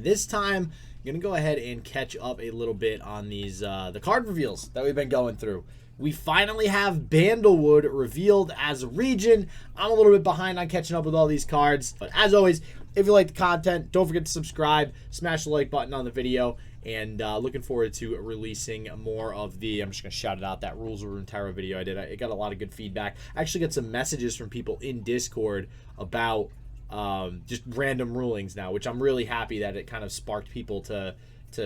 this time I'm going to go ahead and catch up a little bit on these the card reveals that we've been going through. We finally have Bandlewood revealed as a region. I'm a little bit behind on catching up with all these cards. But as always, if you like the content, don't forget to subscribe, smash the like button on the video, and looking forward to releasing more of the, I'm just going to shout it out, that Rules of Runeterra video I did. It got a lot of good feedback. I actually got some messages from people in Discord about just random rulings now, which I'm really happy that it kind of sparked people to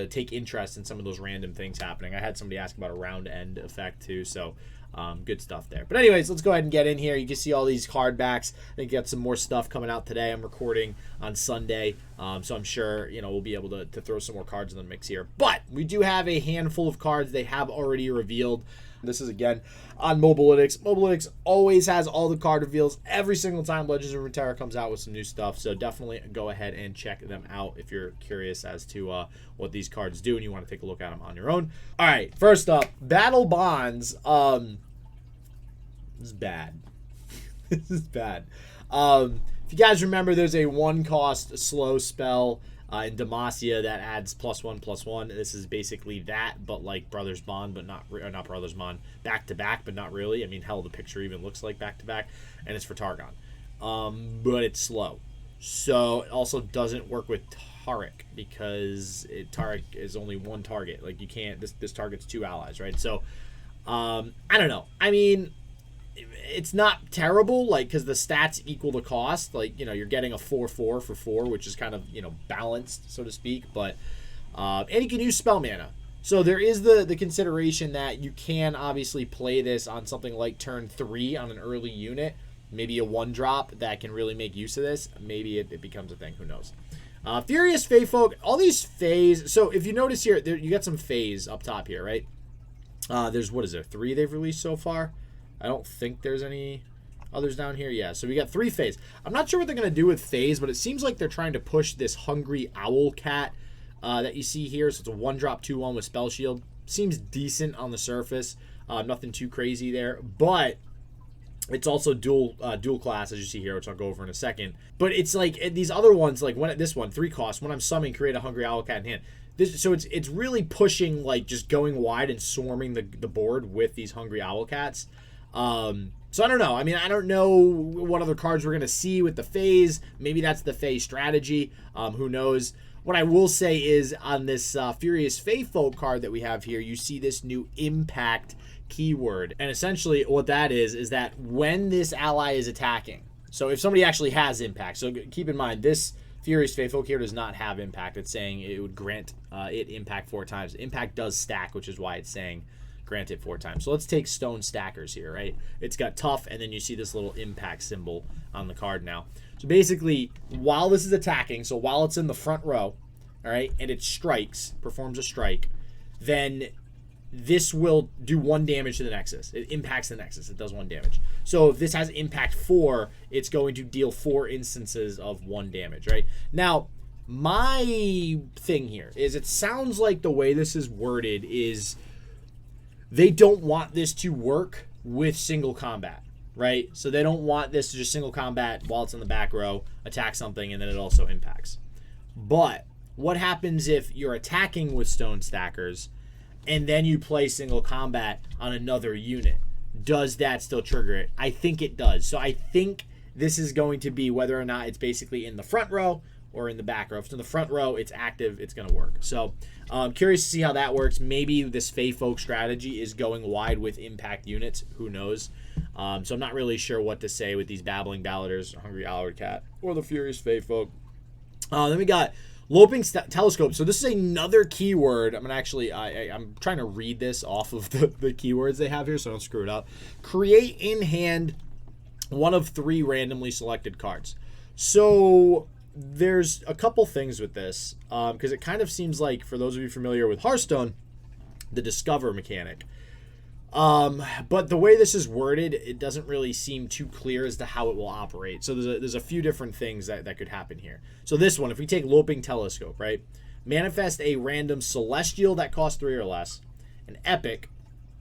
take interest in some of those random things happening. I had somebody ask about a round end effect too, so good stuff there. But anyways, let's go ahead and get in here. You can see all these card backs. I think you got some more stuff coming out today. I'm recording on Sunday, so I'm sure we'll be able to throw some more cards in the mix here. But we do have a handful of cards they have already revealed. This is, again, on Mobilytics. Mobilytics always has all the card reveals every single time Legends of Runeterra comes out with some new stuff. So definitely go ahead and check them out if you're curious as to what these cards do and you want to take a look at them on your own. All right, first up, Battle Bonds. This is bad. This is bad. If you guys remember, there's a 1-cost slow spell in Demacia that adds +1/+1. This is basically that, but like Brothers Bond, but not Brothers Bond, back to back, but not really. I mean, hell, the picture even looks like back to back, and it's for Targon, but it's slow. So it also doesn't work with Taric because Taric is only one target. Like you can't. This targets 2 allies, right? So I don't know. I mean, it's not terrible, like, because the stats equal the cost. Like, you're getting a 4/4 for 4, which is kind of, balanced, so to speak. But, and you can use spell mana. So there is the consideration that you can obviously play this on something like turn 3 on an early unit. Maybe a 1-drop that can really make use of this. Maybe it becomes a thing. Who knows? Furious Fae Folk. All these Faes. So if you notice here, you got some Faes up top here, right? There's, what is there, 3 they've released so far? I don't think there's any others down here. Yeah, so we got 3 Faes. I'm not sure what they're going to do with Faes, but it seems like they're trying to push this Hungry Owl Cat that you see here. So it's a 1-drop 2/1 with Spell Shield. Seems decent on the surface. Nothing too crazy there. But it's also dual class, as you see here, which I'll go over in a second. But it's like these other ones, like this one, 3 cost. When I'm summoning, create a Hungry Owl Cat in hand. So it's really pushing, like, just going wide and swarming the board with these Hungry Owl Cats. So I don't know. I mean, I don't know what other cards we're going to see with the Faes. Maybe that's the Fae strategy. Who knows? What I will say is on this Furious Fae Folk card that we have here, you see this new impact keyword. And essentially what that is that when this ally is attacking, so if somebody actually has impact, so keep in mind this Furious Fae Folk here does not have impact. It's saying it would grant it impact 4 times. Impact does stack, which is why it's saying grant it 4 times. So let's take Stone Stackers here, right? It's got tough, and then you see this little impact symbol on the card now. So basically, while this is attacking, so while it's in the front row, all right, and it strikes, performs a strike, then this will do 1 damage to the Nexus. It impacts the Nexus. It does 1 damage. So if this has impact 4, it's going to deal 4 instances of 1 damage, right? Now, my thing here is it sounds like the way this is worded is they don't want this to work with single combat, right? So they don't want this to just single combat while it's in the back row, attack something, and then it also impacts. But what happens if you're attacking with Stone Stackers and then you play single combat on another unit? Does that still trigger it? I think it does. So I think this is going to be whether or not it's basically in the front row or in the back row. If it's in the front row, it's active, it's going to work. So I'm curious to see how that works. Maybe this Fae Folk strategy is going wide with impact units. Who knows? So I'm not really sure what to say with these Babbling Balladers, Hungry Owl Cat, or the Furious Fae Folk. Then we got Loping Telescope. So this is another keyword. I'm going to actually, I'm trying to read this off of the keywords they have here so I don't screw it up. Create in hand 1 of 3 randomly selected cards. So there's a couple things with this because it kind of seems like, for those of you familiar with Hearthstone, the Discover mechanic. But the way this is worded, it doesn't really seem too clear as to how it will operate. So there's a few different things that could happen here. So this one, if we take Loping Telescope, right? Manifest a random Celestial that costs 3 or less, an Epic,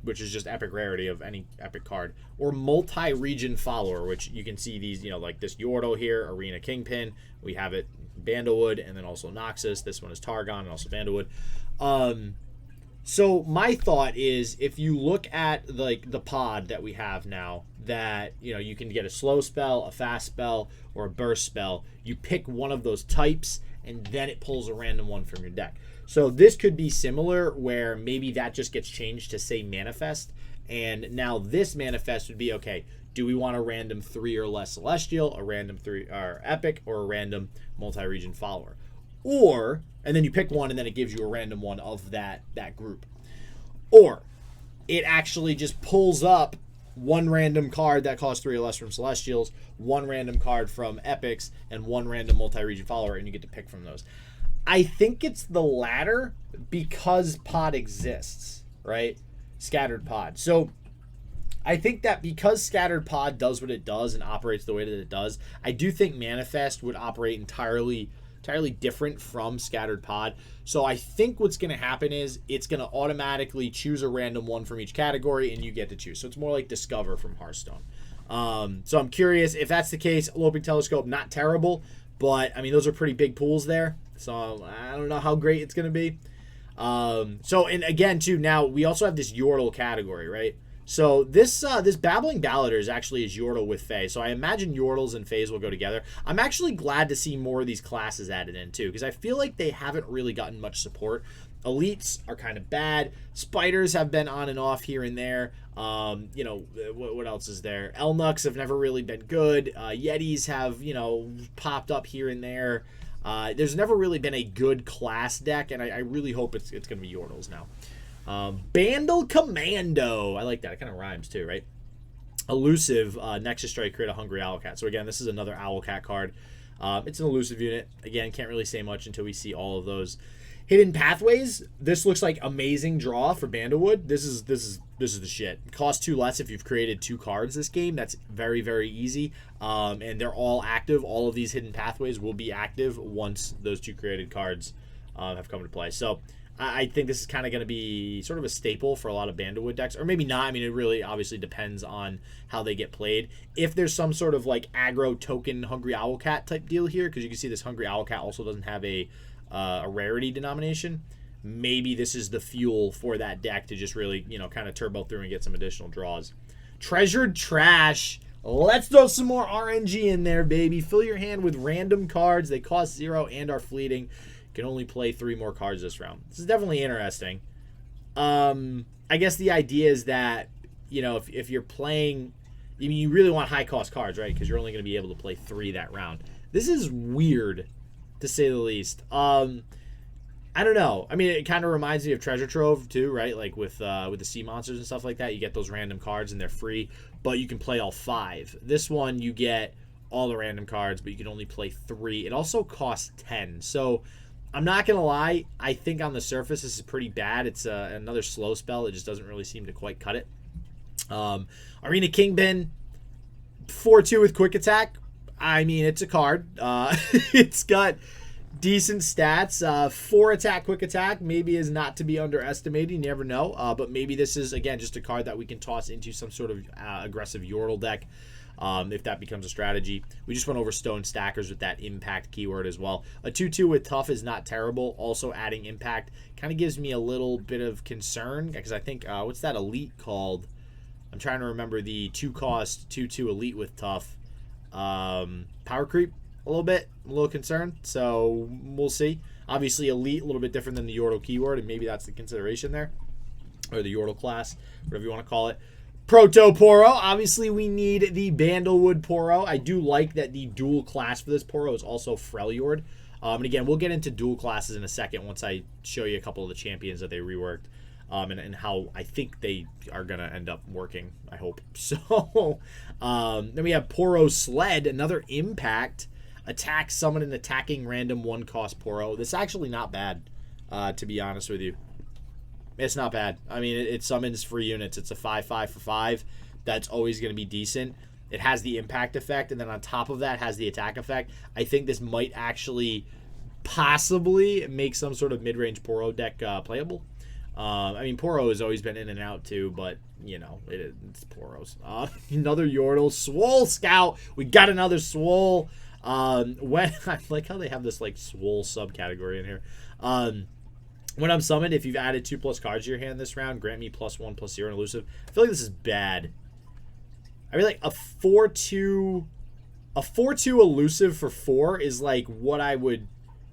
which is just epic rarity of any epic card, or multi-region follower, which you can see these, like this Yordle here, Arena Kingpin. We have it Bandlewood, and then also Noxus. This one is Targon, and also Bandlewood. So my thought is, if you look at like the pod that we have now, that you can get a slow spell, a fast spell, or a burst spell. You pick one of those types, and then it pulls a random one from your deck. So this could be similar, where maybe that just gets changed to say manifest, and now this manifest would be, okay, do we want a random 3 or less celestial, a random 3 or epic, or a random multi-region follower? Or, and then you pick one, and then it gives you a random one of that group. Or it actually just pulls up one random card that costs 3 or less from celestials, one random card from epics, and one random multi-region follower, and you get to pick from those. I think it's the latter, because pod exists, right? Scattered pod. So I think that because scattered pod does what it does and operates the way that it does, I do think manifest would operate entirely different from scattered pod. So I think what's going to happen is it's going to automatically choose a random one from each category, and you get to choose. So it's more like Discover from Hearthstone. So I'm curious if that's the case. Loping Telescope, not terrible, but I mean, those are pretty big pools there. So I don't know how great it's going to be. And again, too, now we also have this Yordle category, right? So this Babbling Ballader is actually is Yordle with Fae. So I imagine Yordles and Faes will go together. I'm actually glad to see more of these classes added in too, because I feel like they haven't really gotten much support. Elites are kind of bad. Spiders have been on and off here and there. What else is there? Elnuks have never really been good. Yetis have, popped up here and there. There's never really been a good class deck, and I really hope it's going to be Yordles now. Bandle Commando. I like that. It kind of rhymes too, right? Elusive. Nexus Strike, create a Hungry Owlcat. So again, this is another Owlcat card. It's an elusive unit. Again, can't really say much until we see all of those hidden pathways. This looks like amazing draw for Bandlewood. This is the shit. It costs 2 less if you've created 2 cards this game. That's very, very easy. And they're all active. All of these hidden pathways will be active once those 2 created cards have come into play. So I think this is kind of going to be sort of a staple for a lot of Bandlewood decks, or maybe not. I mean, it really obviously depends on how they get played. If there's some sort of like aggro token Hungry Owlcat type deal here, because you can see this Hungry Owlcat also doesn't have a rarity denomination, maybe this is the fuel for that deck to just really, kind of turbo through and get some additional draws. Treasured Trash. Let's throw some more RNG in there, baby. Fill your hand with random cards. They cost 0 and are fleeting. Can only play 3 more cards this round. This is definitely interesting. I guess the idea is that, if you're playing, you really want high cost cards, right? Because you're only going to be able to play 3 that round. This is weird, to say the least. I don't know. I mean, it kind of reminds me of Treasure Trove too, right? Like with the sea monsters and stuff like that. You get those random cards and they're free, but you can play all 5. This one, you get all the random cards, but you can only play 3. It also costs 10. So I'm not going to lie. I think on the surface, this is pretty bad. It's another slow spell. It just doesn't really seem to quite cut it. Arena Kingpin, 4-2 with quick attack. I mean, it's a card. It's got decent stats. 4 attack, quick attack maybe is not to be underestimated. You never know. But maybe this is, again, just a card that we can toss into some sort of aggressive Yordle deck. If that becomes a strategy. We just went over Stone Stackers with that impact keyword as well. A 2-2 with tough is not terrible. Also adding impact kind of gives me a little bit of concern, because I think, what's that elite called? I'm trying to remember the 2-cost 2-2 elite with tough. Power creep a little bit. I'm a little concerned. So we'll see. Obviously elite, a little bit different than the Yordle keyword, and maybe that's the consideration there. Or the Yordle class, whatever you want to call it. Proto Poro. Obviously, we need the Bandlewood Poro. I do like that the dual class for this Poro is also Freljord. And again, we'll get into dual classes in a second once I show you a couple of the champions that they reworked. And how I think they are going to end up working, I hope. So, then we have Poro Sled, another impact. Attack, summon an attacking random 1-cost Poro. This is actually not bad, to be honest with you. It's not bad. I mean, it summons free units. It's a 5/5 for 5. That's always going to be decent. It has the impact effect, and then on top of that has the attack effect. I think this might actually possibly make some sort of mid-range Poro deck playable. I mean, Poro has always been in and out too, but you know, it's Poros. Another Yordle, Swole Scout. We got another Swole. When I like how they have this like Swole subcategory in here. When I'm summoned, if you've added 2+ cards to your hand this round, grant me +1/+0 and elusive. I feel like this is bad. I mean, like a 4/2 elusive for 4 is like what I would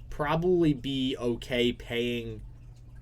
probably be okay paying,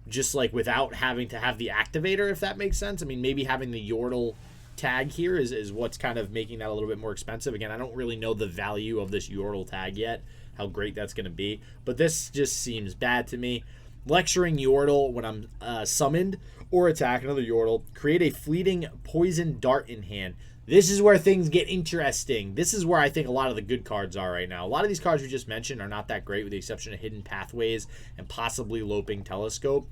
just like without having to have the activator, if that makes sense. I mean, maybe having the Yordle tag here is what's kind of making that a little bit more expensive. Again, I don't really know the value of this Yordle tag yet, how great that's going to be, but this just seems bad to me. Lecturing Yordle when I'm summoned or attack another Yordle. Create a fleeting poison dart in hand. This is where things get interesting. This is where I think a lot of the good cards are right now. A lot of these cards we just mentioned are not that great, with the exception of Hidden Pathways and possibly Loping Telescope.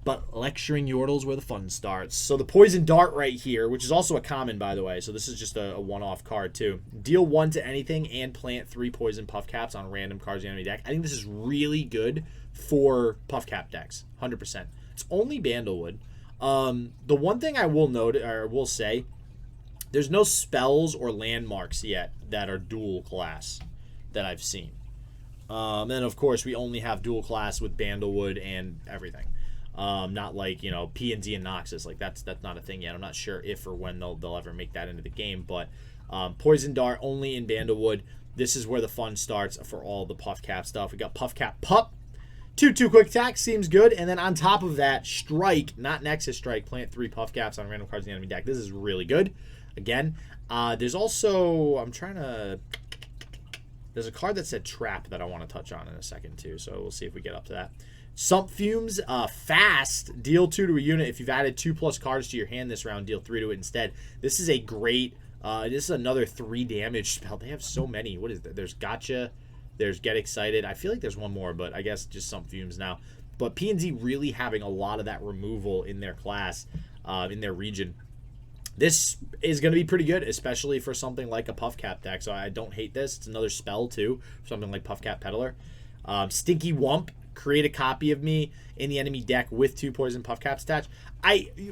But Lecturing Yordle's where the fun starts. So the Poison Dart right here, which is also a common, by the way. So this is just a one-off card, too. Deal 1 to anything and plant 3 Poison Puffcaps on random cards in the enemy deck. I think this is really good for Puffcap decks. 100%. It's only Bandlewood. The one thing I will note, or will say, there's no spells or landmarks yet that are dual class that I've seen. And of course, we only have dual class with Bandlewood and everything. Not like, you know, P&Z and Noxus. Like, that's not a thing yet. I'm not sure if or when they'll ever make that into the game. But Poison Dart only in Bandlewood. This is where the fun starts for all the Puffcap stuff. We got Puffcap Pup. 2/2 quick attack seems good. And then on top of that, Strike, not Nexus Strike, plant 3 Puffcaps on random cards in the enemy deck. This is really good. Again, there's also, there's a card that said Trap that I want to touch on in a second too. So we'll see if we get up to that. Sump Fumes, fast, deal 2 to a unit. If you've added 2+ cards to your hand this round, deal 3 to it instead. This is a great, this is another 3 damage spell. They have so many. What is that? There's Gotcha. There's Get Excited. I feel like there's one more, but I guess just Sump Fumes now. But P&Z really having a lot of that removal in their class, in their region. This is going to be pretty good, especially for something like a Puffcap deck. So I don't hate this. It's another spell, too, for something like Puffcap Peddler. Stinky Wump. Create a copy of me in the enemy deck with 2 Poison Puffcaps attached.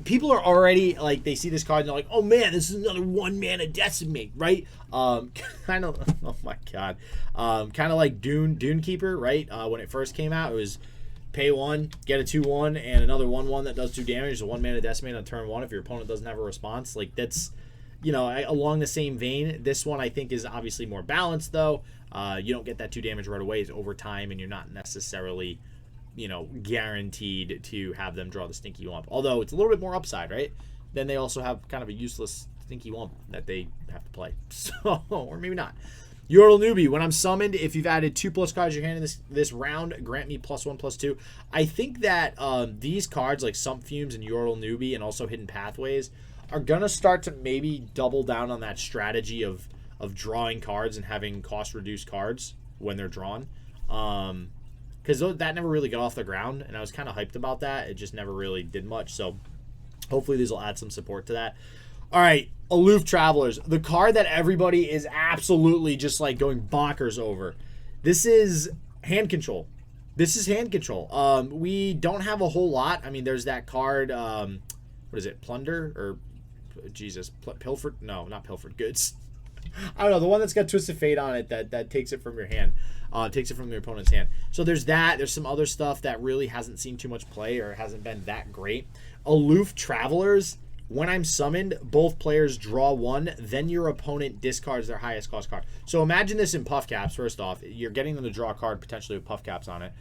People are already, like, they see this card and they're like, oh, man, this is another 1-mana Decimate, right? Kind of, oh, my God. Kind of like Dune Keeper, right? When it first came out, it was pay 1, get a 2/1, and another 1/1 that does 2 damage. A 1-mana Decimate on turn 1 if your opponent doesn't have a response. Like, that's, you know, along the same vein. This one I think is obviously more balanced, though. You don't get that 2 damage right away. It's over time, and you're not necessarily, you know, guaranteed to have them draw the Stinky Wump. Although it's a little bit more upside, right? Then they also have kind of a useless Stinky Wump that they have to play. So, or maybe not. Yordle Newbie, when I'm summoned, if you've added 2+ cards to your hand in this round, grant me +1/+2. I think that these cards, like Sump Fumes and Yordle Newbie and also Hidden Pathways, are going to start to maybe double down on that strategy of drawing cards and having cost-reduced cards when they're drawn. Because that never really got off the ground, and I was kind of hyped about that. It just never really did much, so hopefully these will add some support to that. All right, Aloof Travelers, the card that everybody is absolutely just like going bonkers over. This is hand control. This is hand control. We don't have a whole lot. I mean, there's that card, what is it, Plunder? Or, Jesus, Pilfered? No, not Pilfered Goods. I don't know, the one that's got Twisted Fate on it that takes it from your hand. Takes it from your opponent's hand. So there's that. There's some other stuff that really hasn't seen too much play or hasn't been that great. Aloof Travelers, when I'm summoned, both players draw 1, then your opponent discards their highest cost card. So imagine this in Puffcaps, first off. You're getting them to draw a card potentially with Puffcaps on it.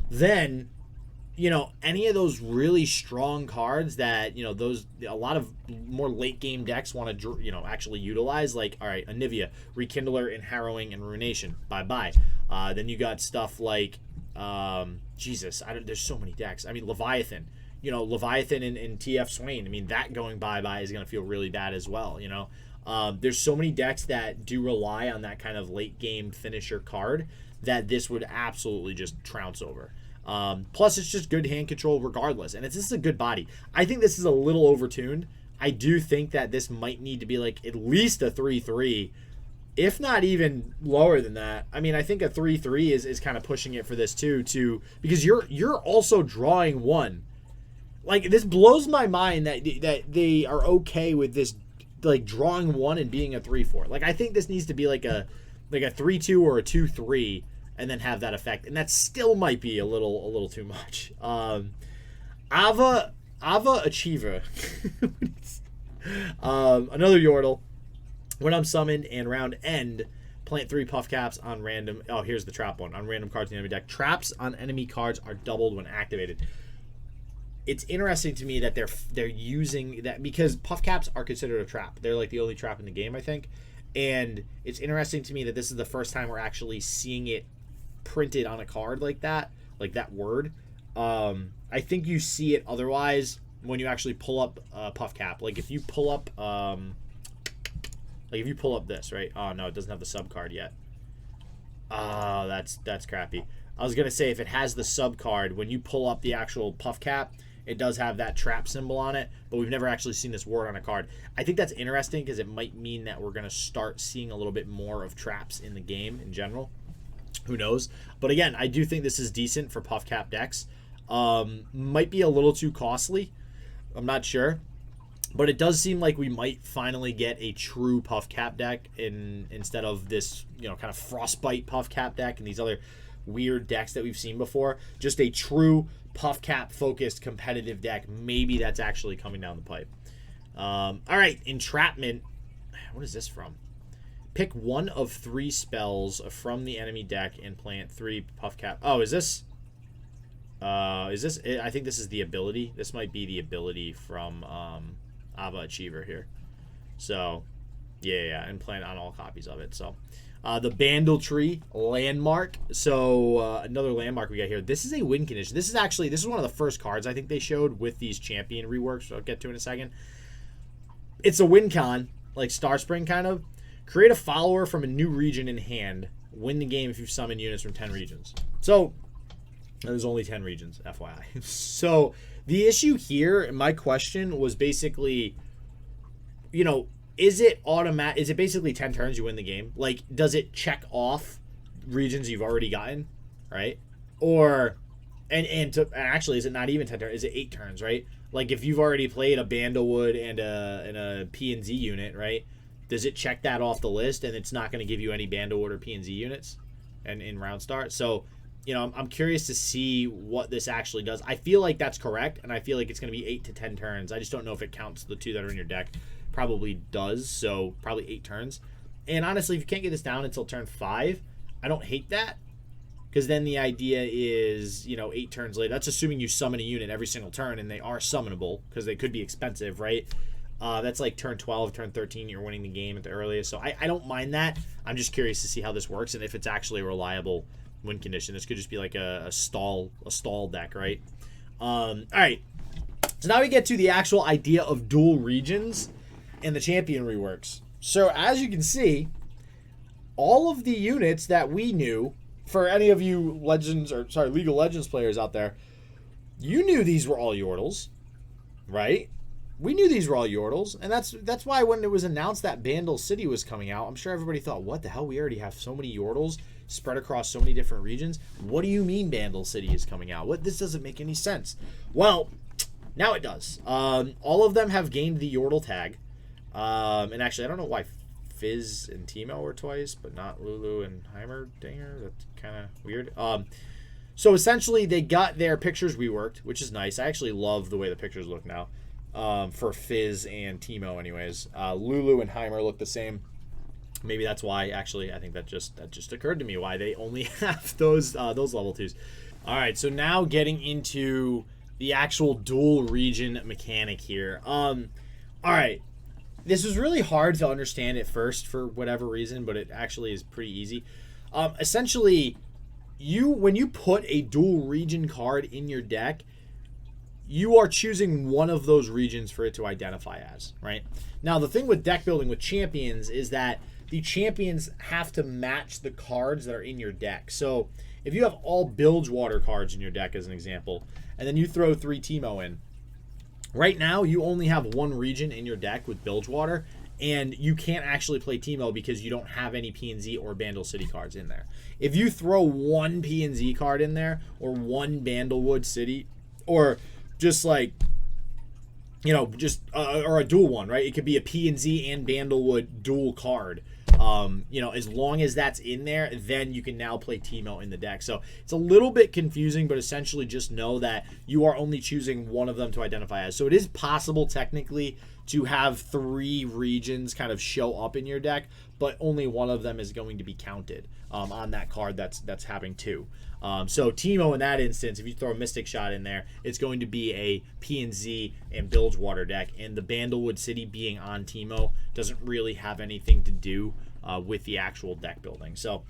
Then, you know, any of those really strong cards that, you know, those, a lot of more late game decks want to, you know, actually utilize, like, all right, Anivia, Rekindler, and Harrowing, and Ruination. Bye-bye. Then you got stuff like, Jesus, there's so many decks. I mean, Leviathan. You know, Leviathan and TF Swain. I mean, that going bye-bye is going to feel really bad as well, you know. There's so many decks that do rely on that kind of late-game finisher card that this would absolutely just trounce over. Plus, it's just good hand control regardless. And this is a good body. I think this is a little overtuned. I do think that this might need to be, like, at least a 3/3, if not even lower than that. I mean, I think a 3/3 is kind of pushing it for this, too, because you're also drawing 1. like, this blows my mind that they are okay with this, like, drawing 1 and being a 3/4. Like, I think this needs to be like a 3/2 or a 2/3, and then have that effect, and that still might be a little too much. Ava Achiever. Another Yordle. When I'm summoned and round end, plant 3 Puffcaps on random. Oh, here's the trap one. On random cards in the enemy deck. Traps on enemy cards are doubled when activated. It's interesting to me that they're using that, because Puffcaps are considered a trap. They're like the only trap in the game, I think. And it's interesting to me that this is the first time we're actually seeing it printed on a card like that word. I think you see it otherwise when you actually pull up Puffcap. Like, if you pull up this, right? Oh no, it doesn't have the sub card yet. Oh, that's crappy. I was gonna say, if it has the sub card, when you pull up the actual Puffcap, it does have that trap symbol on it, but we've never actually seen this word on a card. I think that's interesting, because it might mean that we're gonna start seeing a little bit more of traps in the game in general. Who knows? But again, I do think this is decent for Puffcap decks. Might be a little too costly. I'm not sure. But it does seem like we might finally get a true Puffcap deck instead of this, kind of Frostbite Puffcap deck and these other weird decks that we've seen before. Just a true Puffcap-focused competitive deck. Maybe that's actually coming down the pipe. All right, Entrapment. What is this from? Pick 1 of 3 spells from the enemy deck and plant 3 Puffcap. Oh, is this? I think this is the ability. This might be the ability from Ava Achiever here. So, yeah, and plant on all copies of it. So, the Bandle Tree landmark. So, another landmark we got here. This is a win condition. This is one of the first cards I think they showed with these champion reworks. I'll get to in a second. It's a win con, like Star Spring kind of. Create a follower from a new region in hand. Win the game if you summon units from 10 regions. So, there's only 10 regions, FYI. So, the issue here, my question was basically, is it automatic? Is it basically 10 turns you win the game? Like, does it check off regions you've already gotten, right? Or, actually, is it not even 10 turns? Is it 8 turns, right? Like, if you've already played a Bandlewood and a P&Z unit, right? Does it check that off the list, and it's not going to give you any Bandlewood or P&Z units and in round start? So, I'm curious to see what this actually does. I feel like that's correct, and I feel like it's going to be 8 to 10 turns. I just don't know if it counts the 2 that are in your deck. Probably does, so probably 8 turns. And honestly, if you can't get this down until turn 5, I don't hate that, because then the idea is, 8 turns later. That's assuming you summon a unit every single turn, and they are summonable, because they could be expensive, right? That's like turn 12, turn 13, you're winning the game at the earliest. So I don't mind that. I'm just curious to see how this works and if it's actually a reliable win condition. This could just be like a stall deck, right? All right. So now we get to the actual idea of dual regions and the champion reworks. So as you can see, all of the units that we knew, for any of you League of Legends players out there, you knew these were all Yordles, right? We knew these were all Yordles, and that's why when it was announced that Bandle City was coming out, I'm sure everybody thought, what the hell? We already have so many Yordles spread across so many different regions. What do you mean Bandle City is coming out? This doesn't make any sense. Well, now it does. All of them have gained the Yordle tag. And actually, I don't know why Fizz and Teemo were twice, but not Lulu and Heimerdinger. That's kind of weird. So essentially, they got their pictures reworked, which is nice. I actually love the way the pictures look now. For Fizz and Teemo anyways. Lulu and Heimer look the same. Maybe that's why, actually, I think that just occurred to me, why they only have those level 2s. All right, so now getting into the actual dual region mechanic here. All right, this was really hard to understand at first for whatever reason, but it actually is pretty easy. Essentially, when you put a dual region card in your deck, you are choosing one of those regions for it to identify as, right? Now, the thing with deck building with champions is that the champions have to match the cards that are in your deck. So if you have all Bilgewater cards in your deck, as an example, and then you throw 3 Teemo in, right now you only have one region in your deck with Bilgewater, and you can't actually play Teemo because you don't have any P&Z or Bandle City cards in there. If you throw one P&Z card in there, or one Bandlewood City, or just like you know, just or a dual one, right? It could be a P and Z and Bandlewood dual card. You know, as long as that's in there, then you can now play Teemo in the deck. So it's a little bit confusing, but essentially just know that you are only choosing one of them to identify as. So it is possible technically to have 3 regions kind of show up in your deck, but only one of them is going to be counted on that card that's having 2. So Teemo in that instance, if you throw a Mystic Shot in there, it's going to be a PNZ and Bilgewater deck, and the Bandlewood City being on Teemo doesn't really have anything to do with the actual deck building. So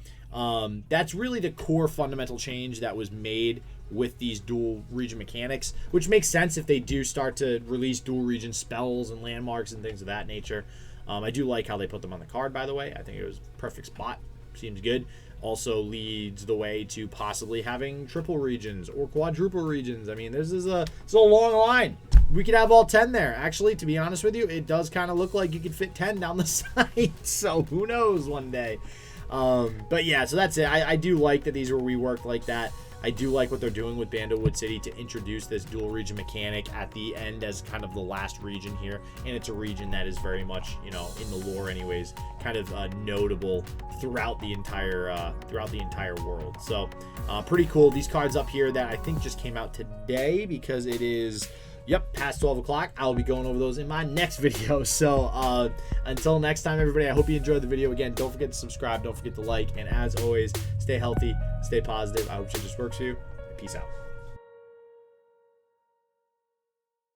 that's really the core fundamental change that was made with these dual region mechanics, which makes sense if they do start to release dual region spells and landmarks and things of that nature. I do like how they put them on the card, by the way. I think it was a perfect spot. Seems good. Also leads the way to possibly having triple regions or quadruple regions. I mean, this is a long line. We could have all 10 there. Actually, to be honest with you, it does kind of look like you could fit 10 down the side. So who knows one day. But yeah, so that's it. I do like that these were reworked like that. I do like what they're doing with Bandlewood City to introduce this dual region mechanic at the end as kind of the last region here, and it's a region that is very much, you know, in the lore anyways, kind of notable throughout the entire world. So pretty cool. These cards up here that I think just came out today because it is past 12 o'clock. I'll be going over those in my next video. So until next time, everybody, I hope you enjoyed the video. Again, don't forget to subscribe, don't forget to like, and as always, stay healthy, stay positive. I hope it just works for you. Peace out.